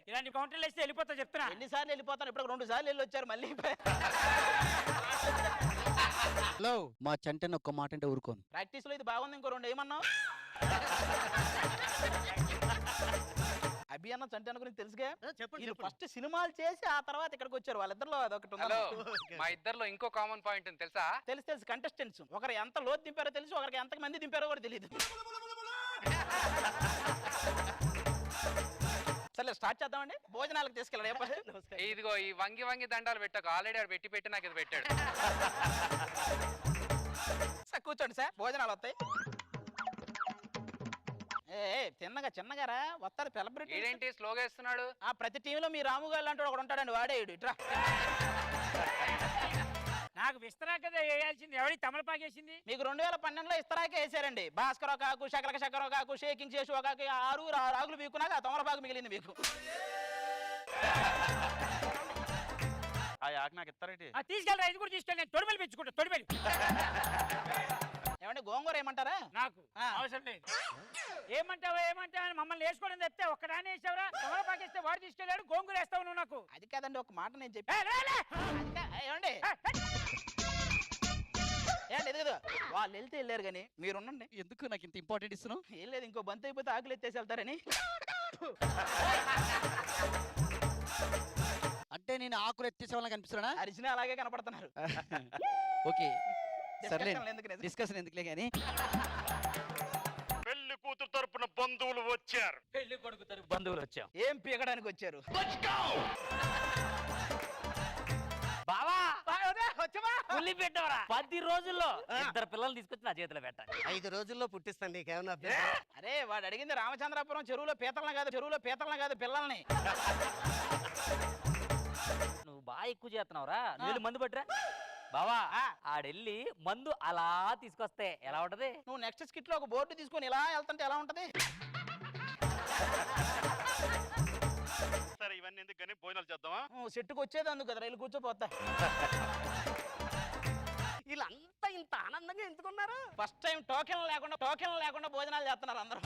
ఇలాంటి కౌంటర్లు వేస్తే వెళ్ళిపోతా చెప్తున్నా. ఎన్నిసార్లు వెళ్ళిపోతాను? ఇప్పుడు 2 సార్లు వెళ్ళి వచ్చారు మళ్ళీ. హలో, మా చంటని ఒక్క మాట అంటే ఊరుకోను. ప్రాక్టీస్ లో ఇది బాగుంది, ఇంకో 2 ఏమన్నావు? అభి అన్న చంటన గురించి తెలుసుగా. చెప్పండి. ఫస్ట్ సినిమాలు చేసి ఆ తర్వాత ఇక్కడికి వచ్చారు. వాళ్ళిద్దరిలో అదొకటి ఉంది. మా ఇద్దరిలో ఇంకో కామన్ పాయింట్ ఉంది తెలుసా? తెలుసు కంటెస్టెంట్స్ ఒకరు ఎంత లోతు దింపారో తెలుసు, ఒకరికి ఎంత మంది దింపారో కూడా తెలియదు. సరే స్టార్ట్ చేద్దామండి. భోజనాలకు తీసుకెళ్ళాడు. ఇదిగో ఈ వంగి దండాలు పెట్టకు, ఆల్రెడీ ఆడు పెట్టి నాకు ఇది పెట్టాడు. సార్ కూర్చోండి సార్, భోజనాలు వస్తాయి. చిన్నగా రా వస్తారు సెలబ్రిటీ. ఏంటి స్లోగా ఇస్తున్నాడు? ప్రతి టీంలో మీ రాము గారు లాంటి ఒకడు ఉంటాడండి, వాడే ఇట్రా. నాకు విస్తరాకదే వేయాల్సింది, ఎవరి తమలపాకేసింది? మీకు 2012లో ఇస్తరాకే వేసారండి. భాస్కర్ కాకు, శకర కాకు, షేకింగ్ చేసి ఒక 6 రాగులు బీకున్నాక ఆ తమలపాకు మిగిలింది మీకు. ఆ యాక్ నాకు ఇస్తారేంటి? తీసుకెళ్ళి ఇది కూడా తీసుకెళ్ళి నేను తొడిమెలు పెంచుకుంటా. తొడిమెలు ఏమంటే గోంగూర ఏమంటారా? నాకు అవసరం లేదు. ఏమంటావా అని మమ్మల్ని వేసుకోవడం చెప్తే ఒక్కడానే వేసావురా. తమలపాకేస్తే వాడు తీసుకెళ్ళాడు, గోంగూర వేస్తావు నువ్వు నాకు. అది కాదండి, ఒక మాట నేను చెప్పి ఏమండి ఎదుగుదు వాళ్ళు వెళ్తే వెళ్ళారు కానీ మీరుండండి. ఎందుకు నాకు ఇంత ఇంపార్టెంట్ ఇస్తున్నావు? ఏం లేదు, ఇంకో బంత్ అయిపోతే ఆకులు ఎత్తేసి వెళ్తారని. అంటే నేను ఆకులు ఎత్తేసే వాళ్ళకి కనిపిస్తున్నా? అరిచినా అలాగే కనపడుతున్నారు. ఓకే డిస్కషన్ ఎందుకులే కానీ. పెళ్లి కూతురు తరపున బంధువులు వచ్చారు. పెళ్లి కొడుకు తరపు బంధువులు వచ్చాం. ఏం పీకడానికి వచ్చారు? బావా ఉల్లి పెట్టవరా. 10 రోజుల్లో 2 పిల్లలు తీసుకొచ్చి నా చేతిలో పెట్టాలి. 5 రోజుల్లో పుట్టిస్తాను, నీకేమన్నా? అరే వాడు అడిగింది రామచంద్రాపురం చెరువులో పీతలను కాదు పిల్లల్ని. నువ్వు బాగా ఎక్కువ చేస్తున్నావురా. నువ్వు మందు పట్టురా బావా. ఆడెళ్ళి మందు అలా తీసుకొస్తే ఎలా ఉంటది? నువ్వు నెక్స్ట్ స్కిట్ లో ఒక బోర్డు తీసుకొని ఇలా వెళ్తుంటే ఎలా ఉంటది? సరే ఇవన్నీ ఎందుకు కానీ భోజనాలు చేద్దామా? చెట్టుకు వచ్చేది అందుకు కదా, రైలు కూర్చోపోతా. వీళ్ళంతా ఇంత ఆనందంగా ఎందుకున్నారు? ఫస్ట్ టైం టోకెన్ లేకుండా భోజనాలు చేస్తున్నారు అందరూ.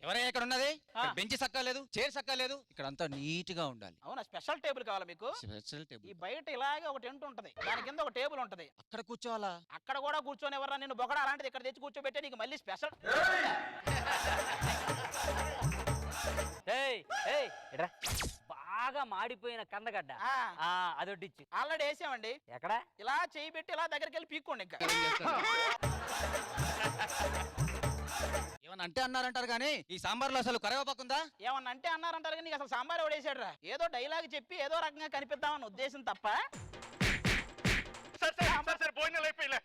ఎవరైనా ఇక్కడ ఉన్నది ఆ. బెంచ్ సక్కలేదు, చైర్ సక్కలేదు, ఇక్కడ అంతా నీట్ గా ఉండాలి. అవునా, స్పెషల్ టేబుల్ కావాలా మీకు? స్పెషల్ ఈ టేబుల్. బయట ఇలాగే ఒక టెంట్ ఉంటది, దాని కింద ఒక టేబుల్ ఉంటది, అక్కడ కూర్చోవాలా? అక్కడ కూడా కూర్చొని ఎవరా నేను బొగడ అలాంటిది ఇక్కడ తెచ్చి కూర్చోబెట్టే నీకు మళ్ళీ స్పెషల్. బాగా మాడిపోయిన కందగడ్డ అదొడ్డిచ్చు. ఆల్రెడీ వేసామండి. ఎక్కడ? ఇలా చేయి పెట్టి ఇలా దగ్గరికి వెళ్ళి పీక్కోండి ఇంకా. ఏమన్నా అంటే అన్నారంటారు కానీ ఈ సాంబార్లో అసలు కరివేపాకుందా? ఏమన్నా అంటే అన్నారంటారు కానీ నీకు అసలు సాంబార్ ఎవడేసాడు రా? ఏదో డైలాగ్ చెప్పి ఏదో రకంగా కనిపిద్దామన్న ఉద్దేశం తప్ప. సరే భోజనాలు అయిపోయిలే.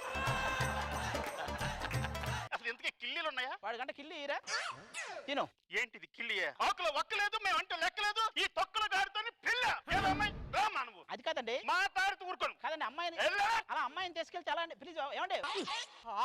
అసలు ఎందుకే కిల్లీలు ఉన్నాయా? వాడి గంట కిల్లి ఇరా తిను. ఏంటిది కిల్లియే? ఆకులో ఒక్కలేదు, మేము అంటే లెక్కలేదు. ఈ తొక్కల గాడితోని పిల్ల నువ్వు. అది కాదండి, మాట్లాడుతూ ఊరుకోను కాదండి, అమ్మాయిని అలా అమ్మాయిని తీసుకెళ్తే ఎలా అండి? ప్లీజ్ ఏమండి?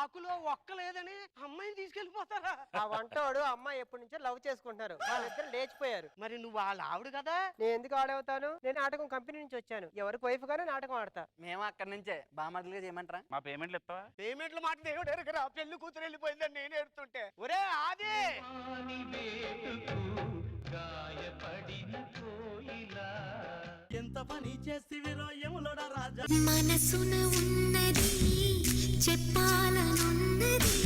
ఆకులో ఒక్కలేదని అమ్మాయిని తీసుకెళ్లిపోతారా? ఆ వంటోడు అమ్మాయి ఎప్పటి నుంచో లవ్ చేసుకుంటున్నారు, వాళ్ళిద్దరు లేచిపోయారు. మరి నువ్వు వాళ్ళ ఆవిడ కదా. నేను ఎందుకు ఆడవుతాను? నేను నాటకం కంపెనీ నుంచి వచ్చాను, ఎవరికి వైఫ్ గానే నాటకం ఆడతా. మేము అక్కడి నుంచే బామర్లుగా చేయమంటారా? మా పేమెంట్లు ఇస్తావా? పేమెంట్లు మాట దేవుడు ఎరగరా, పెళ్లి కూతురు వెళ్ళిపోయిందని నేను ఏడుతుంటే. ఒరే ఆది, ఎంత పని చేసివిరో యములోడ రాజా. మనసున ఉన్నది చెప్పాలనున్నది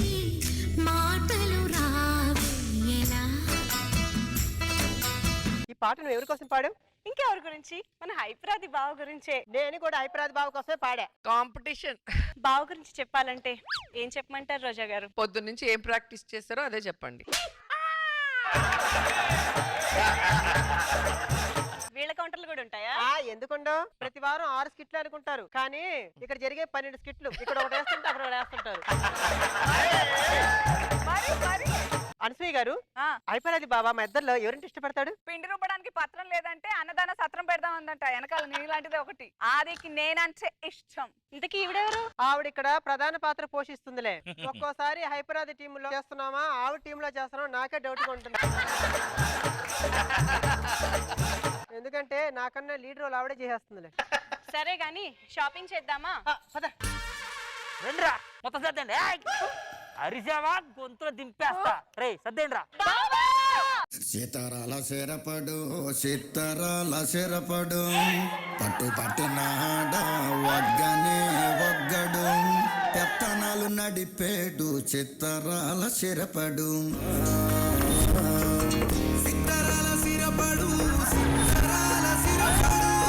మాటలు రావేలా. ఈ పాట నువ్వు ఎవరి కోసం పాడావు? ఇంకెవరి గురించి? మన హైప్రాది బావ గురించే. నేను కూడా హైప్రాద్ బాబు కోసమే పాడా. కాంపిటీషన్. బావ గురించి చెప్పాలంటే ఏం చెప్పమంటారు రోజా గారు? పొద్దున్నుంచి ఏం ప్రాక్టీస్ చేస్తారో అదే చెప్పండి. వీళ్ళ కౌంటర్లు కూడా ఉంటాయా? ఎందుకుండో? ప్రతి వారం 6 స్కిట్లు అనుకుంటారు, కానీ ఇక్కడ జరిగే 12 స్కిట్లు. ఇక్కడ ఒకటి వేస్తుంటే అక్కడ ఒకటి వేస్తుంటారు. అనసూయ గారు, హైపరాది బాబా మా ఇద్దరిలో ఎవరింటి ఇష్టపడతాడు? పిండి రూపడానికి పత్రం లేదంటే అన్నదాన సత్రం పెడదాం ఉందంట, వెనకాల నీలాంటిది ఒకటి. ఆదికి నేనంటే ఇష్టం. ఇంతకీ ఈవిడెవరు? ఆవిడ ఇక్కడ ప్రధాన పాత్ర పోషిస్తుందిలే. ఒక్కోసారి హైపరాది టీమ్ లో చేస్తున్నామా, ఆవిడ టీమ్ లో చేస్తున్నామా నాకే డౌట్ గా ఉంటుంది. ఎందుకంటే నాకన్నా లీడ్ రోల్ ఆవిడే చేసేస్తుందిలే. సరే గాని షాపింగ్ చేద్దామా? రండిరా మొత్తం సర్దండి. అరిసావా గొంతులో దింపేస్తా. రే సర్దేండి రా. సీతారాల సిరపడు సీతారాల సిరపడు పట్టు పట్టినాడ వగ్గనే వగ్గడు పెత్తనాలు నడిపేడు చిత్తరాల సిరపడు. సిత్తరాల సిరపడు సిత్తరాల సిరపడు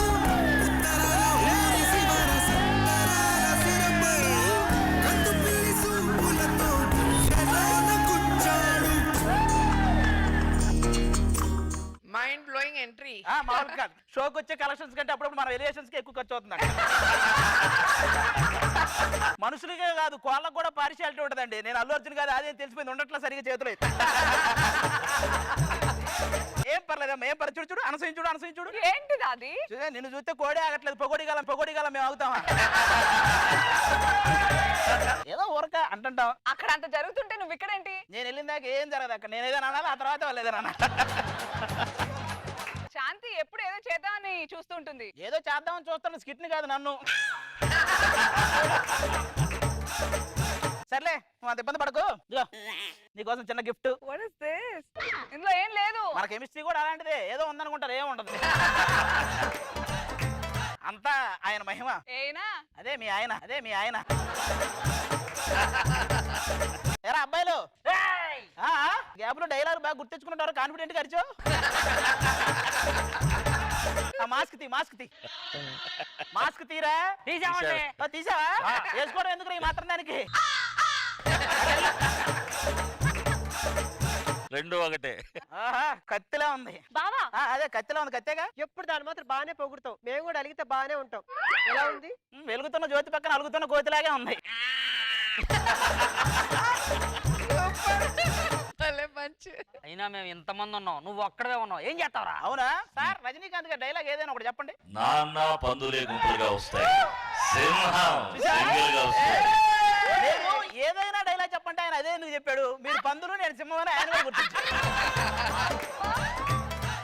ఉత్తరాల ఊరి శివర సిత్తరాల సిరపడు కందు పిల్లి సూపులతో శరాన కూర్చాడు. Mind blowing entry. మామూలు కాదు, షోకి వచ్చే కలెక్షన్స్ కంటే అప్పుడప్పుడు మన రిలేషన్స్ కి ఎక్కువ ఖర్చు అవుతుందండి. మనుషులకే కాదు కోళ్ళకు కూడా పార్షియాలిటీ ఉంటదండి. నేను అల్లు అర్జున్ కాదు అదే తెలిసిపోయింది, ఉండట్లా సరిగా చేతులు అయితే. ఏం పర్లేదమ్మా, ఏం పర్లేదు. చూడు చూడు అనసూయించుడు అనసూయించుడు. ఏంటిది అది? నిన్ను చూస్తే కోడే ఆగట్లేదు, పొగోడిగాలం మేము ఆగుతామా? ఏదో ఊరక అంటుంటాం. అక్కడ అంత జరుగుతుంటే నువ్వు ఇక్కడేంటి? నేను వెళ్ళిన దాకా ఏం జరగదు అక్కడ. నేను ఏదైనా అనాలి, ఆ తర్వాత వాళ్ళు ఏదైనా అనాలి. శాంతి ఎప్పుడు ఏదో చేద్దామని చూస్తుంటుంది. ఏదో చేద్దామని చూస్తాను, స్కిట్ ని కాదు నన్ను. సర్లే నువ్వు అంత ఇబ్బంది పడకు. ఇదిగో నీకోసం చిన్న గిఫ్ట్. What is this? ఇందులో ఏం లేదు. మన కెమిస్ట్రీ కూడా అలాంటిదే, ఏదో ఉందనుకుంటారు, ఏం ఉండదు. అంతా ఆయన మహిమ. ఏనా? అదే మీ ఆయన. ఎరా అబ్బాయిలు, గ్యాప్ లో డైలాగ్ బాగా గుర్తించుకుంటారు, కాన్ఫిడెంట్ గా అరిచో. మాస్క్ తీరా. తీసావా? వేసుకోవడం ఎందుకు ఈ మాత్రం దానికి? రెండు ఒకటే. కత్తిలా ఉంది బావా. అదే కత్తిలా ఉంది, కత్తేగా. ఎప్పుడు దాని మాత్రం బాగానే పొగుడుతావు, మేము కూడా అలిగితే బాగానే ఉంటాం. ఎలా ఉంది? వెలుగుతున్న జ్యోతి పక్కన అలుగుతున్న కోతిలాగే ఉంది. అయినా మేము ఇంతమంది ఉన్నాం, నువ్వు ఒక్కడవే ఉన్నావు, ఏం చేస్తావురా? అవునా సార్? రజనీకాంత్ గారి డైలాగ్ ఏదైనా ఒకటి చెప్పండి. నాన్న పందులే గుంపులుగా వస్తాయి, సింహం సింగిల్ గా వస్తాయి. నేను ఏదైనా డైలాగ్ చెప్పండి ఆయన అదే ఎందుకు చెప్పాడు. మీరు పందులు, నేను సింహం అని ఆయన కూడా గుర్తించాడు.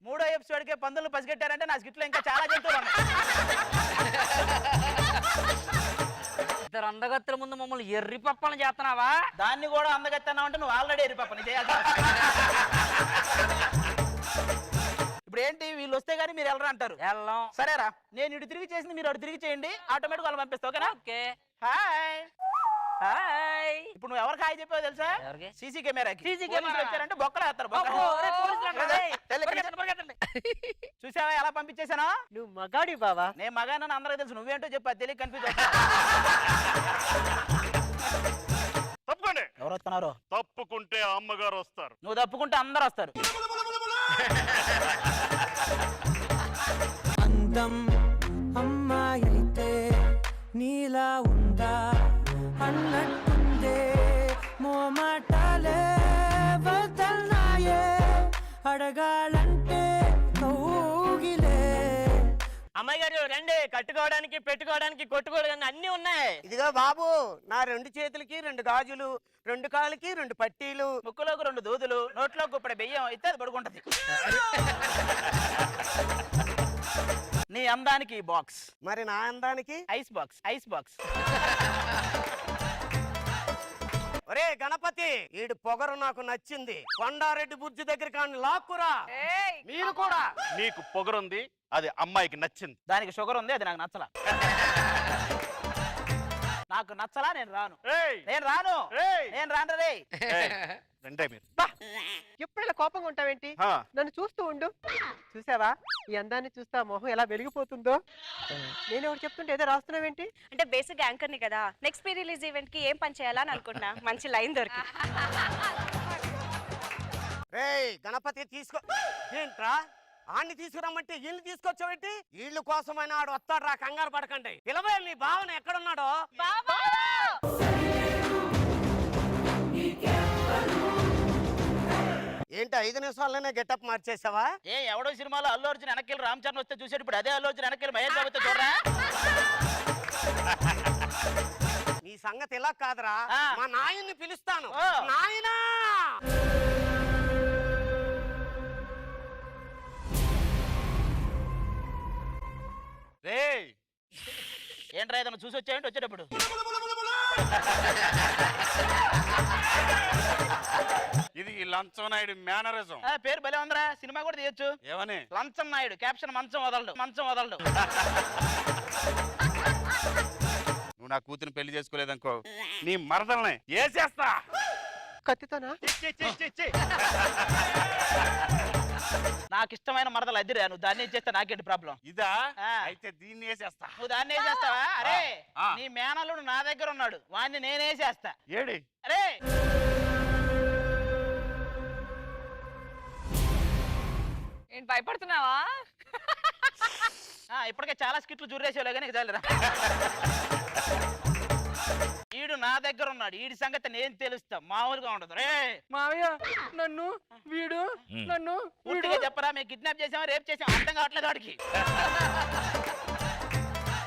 3వ ఎపిసోడ్కే పందులు పసిగట్టారంటే నా స్కిట్లో ఇంకా చాలా జంతువులు ఉన్నాయి. ఇద్దరు అందగత్తెల ముందు మమ్మల్ని ఎర్రి పప్పలను చేస్తున్నావా? దాన్ని కూడా అందగత్తన్నావు అంటే నువ్వు ఆల్రెడీ ఎరిపప్పని చేయాలి. ఇప్పుడు ఏంటి వీళ్ళు వస్తే గానీ మీరు వెళ్ళరా అంటారు. వెళ్ళం. సరేరా, నేను ఇటు తిరిగి చేసింది మీరు అటు తిరిగి చేయండి, ఆటోమేటిక్ వాళ్ళు పంపిస్తా. ఓకేనా? ఓకే. హాయ్. హాయ్. ఇప్పుడు నువ్వు ఎవరికి హాయ్ చెప్పావు తెలుసా? ఎవరికి? సీసీ కెమెరాకి. CC పోలీసులు కెమెరా. వచ్చారంటే బొక్కలు వేస్తారు. బొక్కలు. అబ్బో, ఒరే, పోలీసులు అంటారు. ఏయ్, తెల్ల కింద. చూసావా ఎలా పంపించేశాను? నువ్వు మగాడి బావా. నేను మగానని అందరికీ తెలుసు, నువ్వేంటో చెప్పు, తెలియక కన్ఫ్యూజ్ అవుతా. తప్పకండి. ఎవరు వస్తున్నారు? తప్పుకుంటే అమ్మగారు వస్తారు. నువ్వు తప్పుకుంటే అందరు వస్తారు. అందం అమ్మాయి అయితే నీలా ఉందా అన్నట్టుందే మోమాటాలే వదల్నాయే అడగాలంటే కౌగిలే. అమ్మాయి గారు రండి, కట్టుకోవడానికి పెట్టుకోవడానికి కొట్టుకోవడానికి అన్ని ఉన్నాయి. ఇదిగో బాబు, నా 2 చేతులకి 2 గాజులు, 2 కాళ్ళకి 2 పట్టీలు, ముక్కులోకి 2 దూదులు, నోట్లోకి ఇప్పుడు బియ్యం ఇస్తే అది పడుకుంటది. నీ అందానికి ఈ బాక్స్, మరి నా అందానికి ఐస్ బాక్స్. Ice box. ఒరే గణపతి, ఈడు పొగరు నాకు నచ్చింది. కొండారెడ్డి బుర్జి దగ్గర కానీ లాక్కురా. ఏయ్, మీరు కూడా. నీకు పొగరుంది, అది అమ్మాయికి నచ్చింది. దానికి షుగర్ ఉంది, అది నాకు నచ్చలా. నాకు నచ్చలా, నేను రాను. ఏయ్, నేను రాను. ఏయ్. నేను రాను రే. ఏయ్, రండి మీరు. ఎప్పుడు ఇలా కోపంగా ఉంటావేంటి? హా. నన్ను చూస్తూ ఉండు. చూసావా ఈ అందాన్ని చూస్తా మొహం ఎలా వెలిగిపోతుందో? నేను ఎవరు చెప్తుంటే ఏదో రాస్తున్నావేంటి? అంటే బేసిక్ యాంకర్ ని కదా, నెక్స్ట్ ప్రీ రిలీజ్ ఈవెంట్ కి ఏం పని చేయాలని అనుకున్నా. మంచి లైన్ దొరికి. రేయ్ గణపతి తీసుకో. ఏంట్రా ఆడిని తీసుకురమ్మంటే వీళ్ళు తీసుకొచ్చావేంటి? వీళ్ళ కోసమైనా ఆడు వస్తాడు రా, కంగారు పడకండి. పిలవే మీ భావన ఎక్కడున్నాడో. ఏంటి 5 నిమిషాల్లోనే గెటప్ మార్చేసావా? ఏ ఎవడో సినిమాలో అల్లు అర్జున్ వెనక్కి రామ్ చరణ్ వస్తే చూసాడు, ఇప్పుడు అదే అల్లు అర్జున్ వెనక్కి మహేష్ బాబు వస్తే చూడరా. నీ సంగతి ఇలా కాదురా, ఆ. మా నాయన్ని పిలుస్తాను. ఓ. నాయనా రేయ్, ఏంట్రా ఏదైనా చూసి వచ్చాయంటే వచ్చేటప్పుడు? ఇది ఈ లంచం నాయుడు మేనరిజం. పేరు భలే ఉందిరా, సినిమా కూడా తీయొచ్చు. ఏమని? లంచం నాయుడు, క్యాప్షన్ మంచం వదలడు. మంచం వదలడు. నువ్వు నా కూతురు పెళ్లి చేసుకోలేదనుకో, నీ మరదల్ని ఏసేస్తా. కత్తితోనా? నాకు ఇష్టమైన మరదలు అదిరా, నువ్వు దాన్ని చేస్తే నాకేంటి ప్రాబ్లం? ఇదా? ఆ. అయితే దీన్ని వేసేస్తా. నువ్వు దాన్ని ఏం చేస్తావా? అరే ఆ. నీ మేనల్లుడు నా దగ్గర ఉన్నాడు, వాడిని నేనేసేస్తా. ఏడి? అరే ఏంటి భయపడుతున్నావా? ఇప్పటికే చాలా స్కిట్లు జూరేసేలే కానీ చాలురా. ఈడు నా దగ్గర ఉన్నాడు, ఈడి సంగతి నేను తెలుస్తా. మామూలుగా ఉండదు. రే మావయ్య, నన్ను వీడు నన్ను పూర్తిగా చెప్పరా, మేము కిడ్నాప్ చేసామా రేప్ చేసామా అర్థం కావట్లేదు వాడికి.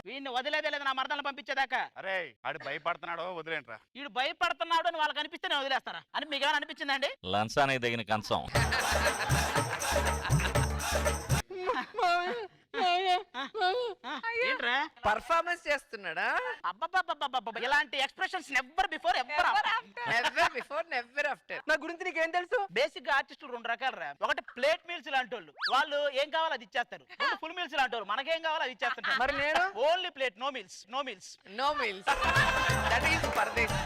వీడిని వదిలేదేలేదు నా మరదలను పంపించేదాకా. అరే ఆడు భయపడుతున్నాడో వదిలేంట్రా. వీడు భయపడుతున్నాడు అని వాళ్ళకి అనిపిస్తే నేను వదిలేస్తారా అని మీకు ఏమైనా అనిపించిందండి? లంచానికి తగిన కంచం. ఏంట్రా పర్ఫార్మెన్స్ చేస్తున్నాడా? అబ్బబ్బబ్బబ్బబ్బ, ఇలాంటి expressions never before ever never before never after. నా గురించి నీకేం తెలుసు? బేసిక్ గా ఆర్టిస్టులు 2 రకాలు రా. ఒకటి ప్లేట్ మీల్స్ లాంటి వాళ్ళు ఏం కావాలో అది ఇచ్చేస్తారు. ఫుల్ మీల్స్ లాంటి వాళ్ళు మనకేం కావాలో అది ఇచ్చేస్తారు. మరి నేను only plate, no meals. No meals. No meals. That is perfect.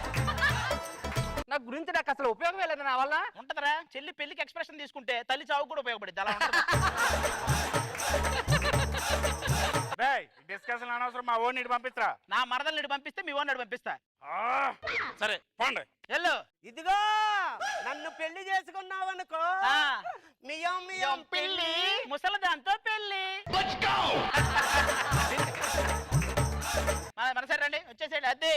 నా గురించి నాకు అసలు ఉపయోగం లేదు నా వల్ల. ఉంటదరా, చెల్లి పెళ్లికి ఎక్స్ప్రెషన్ తీసుకుంటే తల్లి చావు కూడా ఉపయోగపడింది. అలా ఉంటది. డిస్కషన్ అనవసరం, మా ఓన్ ఇటు పంపిస్తా. నా మరదల్ని పంపిస్తే మీ ఓన్ పంపిస్తా. సరే పోండి. వెళ్ళు. ఇదిగో నన్ను పెళ్లి చేసుకున్నావనుకో, ఆ, మియం మియం పెళ్లి ముసలదాంతో పెళ్లి. మన సైడ్ రండి, వచ్చేసేయండి. అద్దె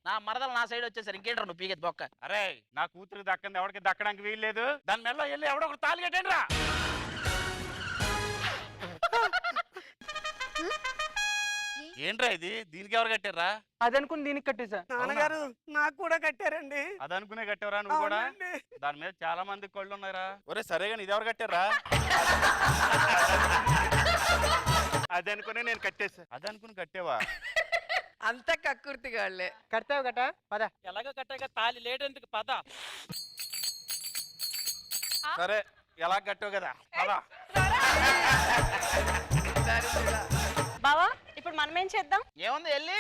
నా మరదలు నా సైడ్ వచ్చేసారు. ఇంకేంట్రా నువ్వు పీకేది బొక్క? అరే నా కూతురు దక్కంది ఎవరికి దక్కడానికి వీల్లేదు. దాని మెల్ల వెళ్ళి ఎవడో ఒకటి తాళి కట్టండి రా. ఏంట్రా ఇది? దీనికి ఎవరు కట్టారా? అదనుకుని దీనికి కట్టేసా. నాన్నగారు నాకు కూడా కట్టారండి. అదనుకునే కట్టారా నువ్వు కూడా? దాని మీద చాలా మంది కళ్ళు ఉన్నారా. ఒరే సరే కానీ ఇది ఎవరు కట్టారా? అదనుకునే నేను కట్టేసా. అదనుకుని కట్టేవా? అంత కక్కుర్తిగా కడతావు గట పద. ఎలాగో కట్టాక తాళి లేట్ ఎందుకు? పద. సరే ఎలా కట్టావు కదా అలా బావా ఇప్పుడు మనం ఏం చేద్దాం? ఏముంది వెళ్ళి